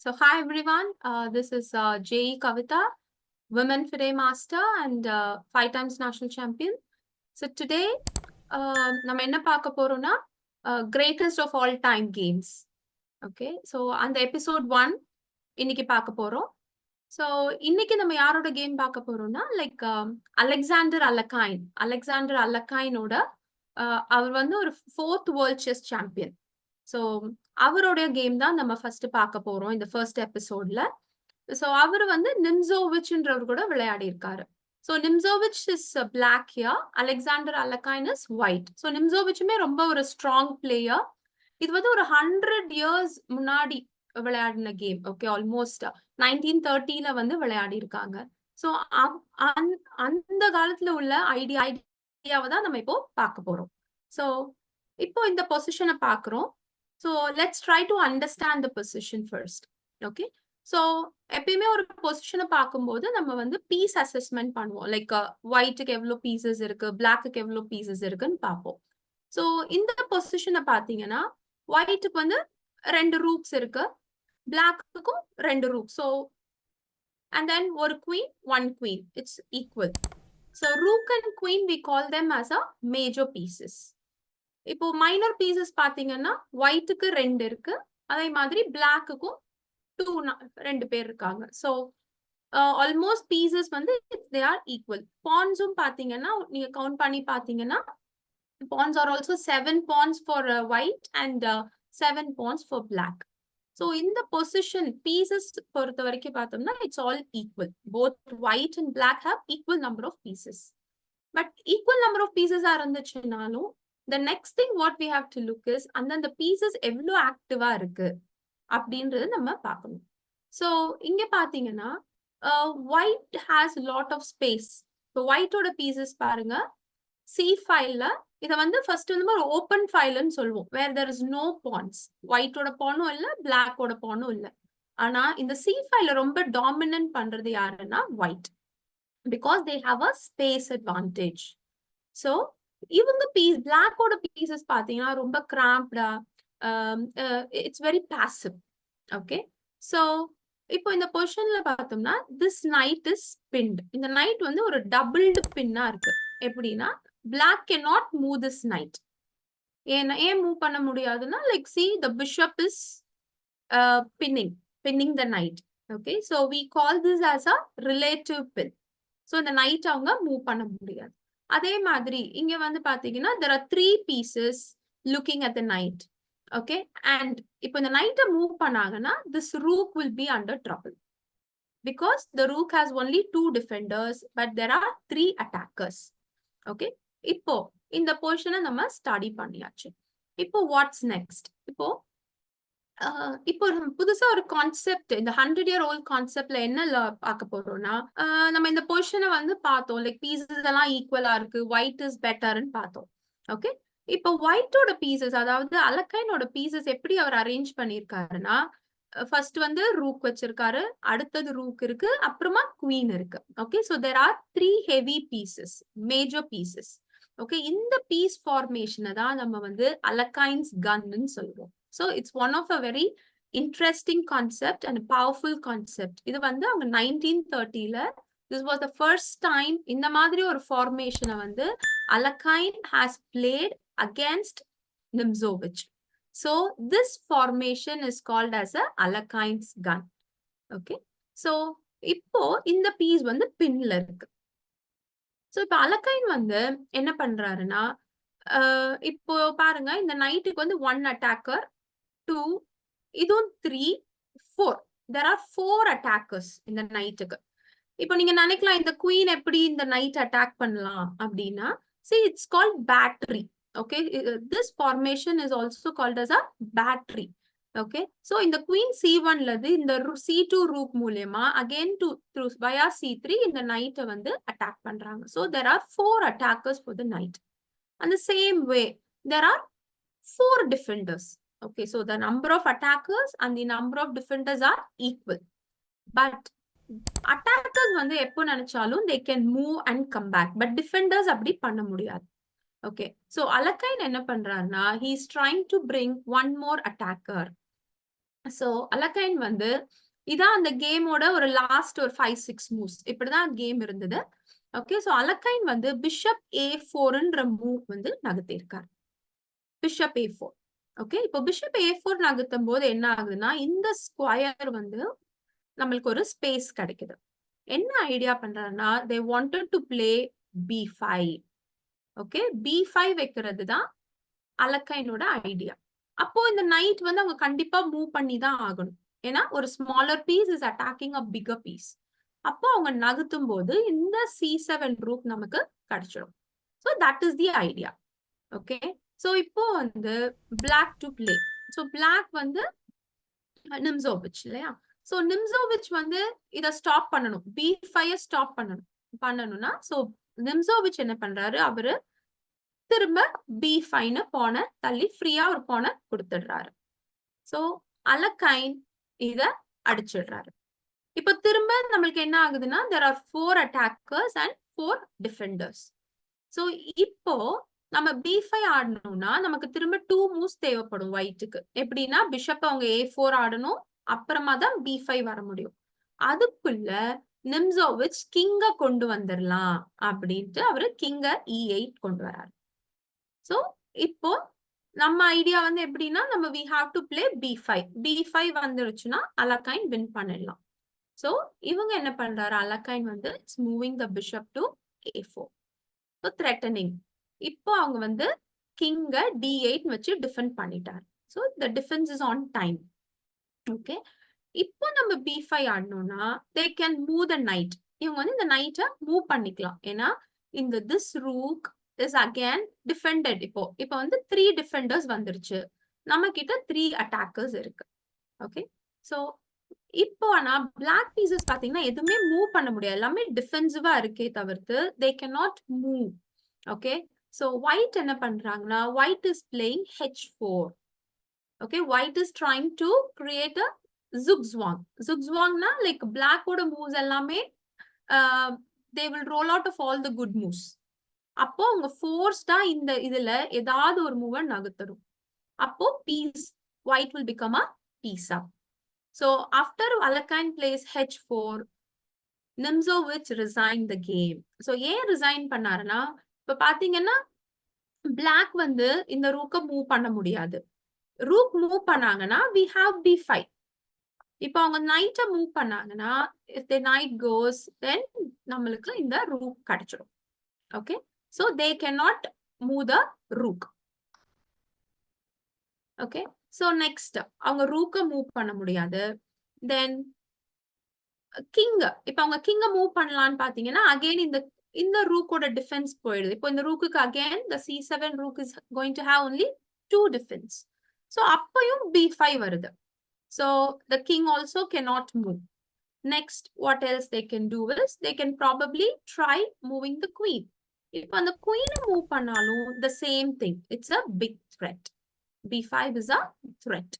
So hi everyone, this is JE Kavita, Women FIDE Master and 5 times national champion. So today, நம்ம என்ன பார்க்க போறோம்னா greatest of all time games. Okay, so அந்த episode 1 இன்னைக்கு பார்க்க போறோம். ஸோ இன்னைக்கு நம்ம யாரோட கேம் பார்க்க போறோம்னா அலெக்சாண்டர் அல்லக்கைனோட அவர் வந்து ஒரு 4th world chess champion. So அவருடைய கேம் தான் நம்ம ஃபர்ஸ்ட் பார்க்க போறோம் இந்த ஃபர்ஸ்ட் எபிசோட்ல. ஸோ அவர் வந்து நிம்சோவிச்ன்றவர் கூட விளையாடி இருக்காரு. ஸோ நிம்சோவிச் is black here, Alexander Alekhine is white. So நிம்சோவிச்சுமே ரொம்ப ஒரு ஸ்ட்ராங் பிளேயர். இது வந்து ஒரு 100 இயர்ஸ் முன்னாடி விளையாடின கேம். ஓகே, ஆல்மோஸ்ட் 1930ல வந்து விளையாடி இருக்காங்க. ஸோ அந்த காலத்துல உள்ள ஐடியாவை தான் நம்ம இப்போ பார்க்க போறோம். ஸோ இப்போ இந்த பொசிஷனை பார்க்குறோம். So let's try to understand the position first. Okay, so எப்பயுமே ஒரு பொசிஷனை பார்க்கும்போது நம்ம வந்து பீஸ் அசஸ்மெண்ட் பண்ணுவோம். லைக் ஒயிட்டுக்கு எவ்வளோ பீசஸ் இருக்கு, பிளாக்குக்கு எவ்வளோ பீசஸ் இருக்குன்னு பார்ப்போம். ஸோ இந்த பொசிஷனை பார்த்தீங்கன்னா ஒயிட்டுக்கு வந்து 2 ரூக்ஸ் இருக்கு, பிளாக்குக்கும் 2 ரூக். ஸோ அண்ட் தென் ஒரு queen, 1 queen, it's equal. So rook and queen we call them as a major pieces. இப்போ மைனர் பீசஸ் பாத்தீங்கன்னா ஒயிட்டுக்கு 2 இருக்கு, அதே மாதிரி பிளாக்குக்கும் 2 பேர் இருக்காங்க. ஸோ ஆல்மோஸ்ட் பீசஸ் வந்து தே ஆர் ஈக்குவல். பான்ஸும் பாத்தீங்கன்னா நீங்க கவுண்ட் பண்ணி பாத்தீங்கன்னா pawns are also 7 pawns for white and 7 pawns for black. So in the position pieces பொறுத்த வரைக்கும் பார்த்தோம்னா it's all equal. Both white and black have equal number of pieces. But equal number of pieces இருந்துச்சுனாலும் the next thing what we have to look is அந்த pieces எவ்வளோ ஆக்டிவா இருக்கு அப்படின்றது நம்ம பார்க்கணும். So இங்க பாத்தீங்கன்னா white has lot of space. இப்போ ஒயிட்டோட pieces பாருங்க, சி ஃபைல்ல இதை வந்து ஃபர்ஸ்ட் வந்து ஒரு ஓப்பன் ஃபைல்னு சொல்லுவோம், வேர் தேர் இஸ் நோ பான்ஸ். ஒயிட்டோட பானும் இல்லை, பிளாக்கோட பானும் இல்லை. ஆனா இந்த சி ஃபைல ரொம்ப டாமினன்ட் பண்றது யாருன்னா white, because they have a space advantage. So இவங்க பிளாக்கோட பீசஸ் பாத்தீங்கன்னா ரொம்ப கிராம்ப்டா, it's very passive. Okay, so இப்போ இந்த பொசிஷன்ல பார்த்தோம்னா திஸ் நைட் இஸ் பின்ட். இந்த நைட் வந்து ஒரு டபுள்டு பின்னா இருக்கு. எப்படின்னா black cannot move this knight. ஏன் மூவ் பண்ண முடியாதுன்னா like see the bishop is pinning the knight. Okay, so we call this as a relative pin. So இந்த நைட் அவங்க மூவ் பண்ண முடியாது. அதே மாதிரி இங்க வந்து பாத்தீங்கன்னா there are 3 pieces looking at the knight. Okay, and இப்போ இந்த நைட்டை மூவ் பண்ணாங்கன்னா this rook will be under trouble because the rook has only 2 defenders but there are 3 attackers. Okay, இப்போ இந்த பொசிஷனை நம்ம ஸ்டடி பண்ணியாச்சு. இப்போ வாட்ஸ் நெக்ஸ்ட்? இப்போ புதுசா ஒரு கான்செப்ட், இந்த 100-year-old கான்செப்ட்ல என்ன பார்க்க போறோம்னா, நம்ம இந்த பொசிஷனை வந்து பார்த்தோம், லைக் பீசஸ் எல்லாம் ஈக்குவலா இருக்கு, ஒயிட் இஸ் பெட்டர்ன்னு பார்த்தோம். ஓகே, இப்போ ஒயிட்டோட பீசஸ், அதாவது அல்லக்கைனோட பீசஸ் எப்படி அவர் அரேஞ்ச் பண்ணியிருக்காருன்னா, ஃபர்ஸ்ட் வந்து ரூக் வச்சிருக்காரு, அடுத்தது ரூக் இருக்கு, அப்புறமா குவீன் இருக்கு. Okay, so there are 3 heavy pieces, major pieces. Okay, இந்த பீஸ் ஃபார்மேஷனை தான் நம்ம வந்து அல்லக்கைன்ஸ் கன்னு சொல்லுவோம். So it's one of a very interesting concept and powerful concept. இது வந்து அவங்க 1930ல this was the first time இந்த மாதிரி ஒரு ஃபார்மேஷனை வந்து அல்லக்கைன் ஹாஸ் பிளேட் அகேன்ஸ்ட் நிம்சோவிச். So this formation is called as a Alekhine's gun. Okay, so இப்போ இந்த பீஸ் வந்து பின்ல இருக்கு. ஸோ இப்போ அல்லக்கைன் வந்து என்ன பண்றாருன்னா, இப்போ பாருங்க இந்த நைட்டுக்கு வந்து 1 அட்டாக்கர், 2, இதுவும் 3, 4. there are 4 attackers இந்த நைட்டுக்கு. இப்போ நீங்க நினைக்கலாம் இந்த குவீன் எப்படி இந்த நைட் அட்டாக் பண்ணலாம் அப்படின்னா, see it's called battery. Okay, this formation is also called as a battery. Okay, so in the queen c1 லது இந்த c2 rook மூலமா again through via c3 இந்த knight வந்து attack பண்றாங்க. So there are 4 attackers for the knight. And the same way there are 4 defenders. Okay, so the number of attackers and the number of defenders are equal. But attackers வந்து எப்போ நினைச்சாலும் they can move and come back, but defenders அப்படி பண்ண முடியாது. Okay, so Alekhin என்ன பண்றாருன்னா, he is trying to bring one more attacker. So Alekhine வந்து இதான் அந்த கேமோட ஒரு லாஸ்ட் ஒரு 5-6 மூவ்ஸ் இப்படிதான் கேம் இருந்தது. ஓகே, சோ அலக்கைன் வந்து பிஷப் A4ன்ற மூவ் வந்து நகர்த்தியிருக்காரு. Bishop A4. ஓகே, இப்போ பிஷப் A4 நகர்த்தும் போது என்ன ஆகுதுன்னா இந்த ஸ்கொயர் வந்து நம்மளுக்கு ஒரு ஸ்பேஸ் கிடைக்குது. என்ன ஐடியா பண்றாருன்னா they wanted to play B5. Okay, B5 வைக்கிறது தான் அலக்கைனோட ஐடியா. அப்போ இந்த நைட் வந்து அவங்க கண்டிப்பா மூவ் பண்ணி தான் ஆகணும். ஏன்னா ஒரு smaller piece is attacking a bigger piece. அப்போ அவங்க நகர்த்தும் போது இந்த C7 ரூக் நமக்கு கிடைச்சிடும். So that is the idea. Okay, so இப்போ வந்து black to play. So black வந்து நிம்சோவிச் இல்லையா? சோ நிம்சோவிச் வந்து இத ஸ்டாப் பண்ணணும். B5 ஸ்டாப் பண்ணணும்னா சோ நிம்சோவிச் என்ன பண்றாரு? அவரு திரும்ப B5ன்னு பான தள்ளி ஃப்ரீயா ஒரு பான குடுத்துடுறாரு. சோ அலக்கைன் இத அடிச்சிடுறாரு. இப்ப திரும்ப நம்மளுக்கு என்ன ஆகுதுன்னா there are 4 attackers and 4 defenders. So இப்போ நம்ம B5 ஆடணும்னா நமக்கு திரும்ப 2 மூவ்ஸ் தேவைப்படும் ஒயிட்க்கு. எப்படின்னா பிஷப் அவங்க A4 ஆடணும். அப்புறமா தான் B5 வர முடியும். அதுக்குள்ள நிம்சோவிச் கிங்க கொண்டு வந்துரலாம் அப்படின்ட்டு அவரு கிங்க E8 கொண்டு வராரு. சோ இப்போ நம்ம ஐடியா வந்து எப்படின்னா நம்ம we have to play B5. B5 வந்துருச்சுன்னா அலக்கைன் வின் பண்ணிடலாம். சோ இவங்க என்ன பண்றாரு? அலக்கைன் வந்து it's moving the bishop to A4. So threatening. இப்போ அவங்க வந்து கிங்க D8 வச்சு டிஃபெண்ட் பண்ணிட்டாரு. So the defence is on time. Okay, இப்போ நம்ம B5 ஆடணும்னா they can move the knight. இவங்க வந்து இந்த நைட்டை மூவ் பண்ணிக்கலாம். ஏன்னா இந்த this rook is again defended. இப்போ வந்து 3 defenders வந்துருச்சு. நம்ம கிட்ட 3 attackers இருக்கு. ஓகே, சோ இப்போ ஆனா பிளாக் பீசஸ் பாத்தீங்கன்னா எதுவுமே மூவ் பண்ண முடியாது. எல்லாமே டிஃபென்சிவா இருக்கே தவிர்த்து they cannot move. Okay, so white என்ன பண்றாங்கன்னா white is playing H4. Okay, white is trying to create a zugzwang. Zugzwangனா லைக் பிளாக் ஓட மூவ்ஸ் எல்லாமே they will roll out of all the good moves. அப்போ அவங்க ஃபோர்ஸ்டா இந்த இதுல ஏதாவது ஒரு மூவ நகர்த்தணும். அப்போ piece white will become a piece up. So after Alekhine plays H4, Nimzowitsch resigned the game. So ஏன் ரிசைன் பண்ணாருன்னா இப்ப பாத்தீங்கன்னா பிளாக் வந்து இந்த ரூக்க மூவ் பண்ண முடியாது. ரூக் மூவ் பண்ணாங்கன்னா we have B5. இப்போ அவங்க நைட்ட மூவ் பண்ணாங்கன்னா if the knight goes then நம்மளுக்கு இந்த ரூக் கிடைச்சிடும். Okay, so they cannot move the rook. Okay, so next அவங்க ரூக்க மூவ் பண்ண முடியாது. then கிங் இப்ப அவங்க கிங்க மூவ் பண்ணலாம்னு பாத்தீங்கன்னா அகைன் இந்த ரூக்கோட டிஃபென்ஸ் போயிடுது. இப்போ இந்த ரூக்குக்கு again the C7 rook is going to have only 2 defense. so அப்பயும் B5 வருது. so the king also cannot move. Next what else they can do is they can probably try moving the queen. இப்போ அந்த queen move பண்ணாலும் the same thing, it's a big threat. B5 is a threat.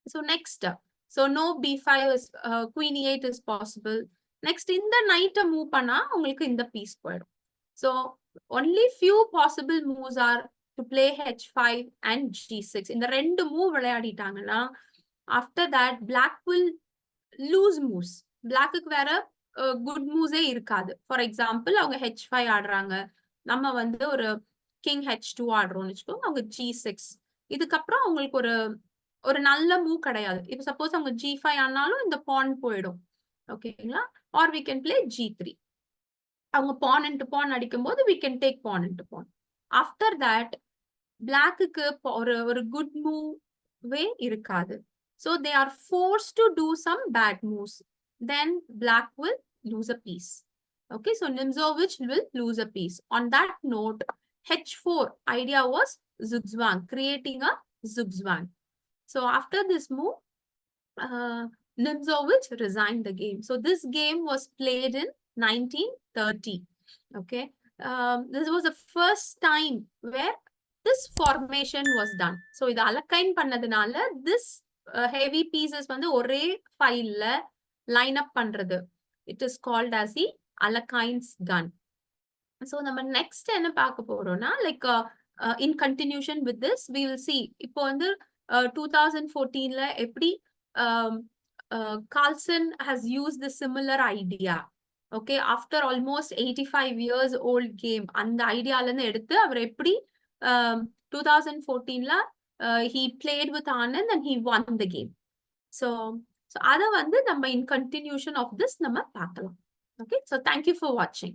So next so no B5 is queen E8 is possible. Next இந்த நைட்ட move பண்ணா உங்களுக்கு இந்த piece போயிடும். so only few possible moves are to play H5 and G6. இந்த ரெண்டு மூவ் விளையாடிட்டாங்கன்னா after that black will lose moves. பிளாக்குக்கு வேற குட் மூவ்ஸே இருக்காது. ஃபார் எக்ஸாம்பிள் அவங்க H5 ஆடுறாங்க, நம்ம வந்து ஒரு கிங் H2 ஆடுறோம்னு வச்சுக்கோங்க, அவங்க G6. இதுக்கப்புறம் அவங்களுக்கு ஒரு நல்ல மூவ் கிடையாது. இப்போ சப்போஸ் அவங்க G5 ஆனாலும் இந்த பான் போயிடும். ஓகேங்களா? Are we can play G3. அவங்க பான் இன்டு பான் அடிக்கும்போது we can take pawn into pawn. After that பிளாக்குக்கு ஒரு குட் மூவே இருக்காது. So they are forced to do some bad moves. Then black will lose a piece. Okay, so Nimzowitsch will lose a piece. On that note, H4 idea was zugzwang, creating a zugzwang. So after this move, Nimzowitsch resigned the game. So this game was played in 1930. Okay, this was the first time where this formation was done. So இது அலக்கைன் பண்ணதுனால this heavy pieces வந்து ஒரே ஃபைல்ல line up பண்றது, it is called as the Alekhine's gun. So நம்ம next என்ன பார்க்க போறோம்னா like in continuation with this we will see இப்போ வந்து 2014ல எப்படி Carlson has used the similar idea. Okay, after almost 85 years old game, அந்த ஐடியால இருந்து எடுத்து அவர் எப்படி 2014ல he played with Anand and he won the game. So அத வந்து நம்ம in continuation of this நம்ம பார்க்கலாம். Okay, so thank you for watching.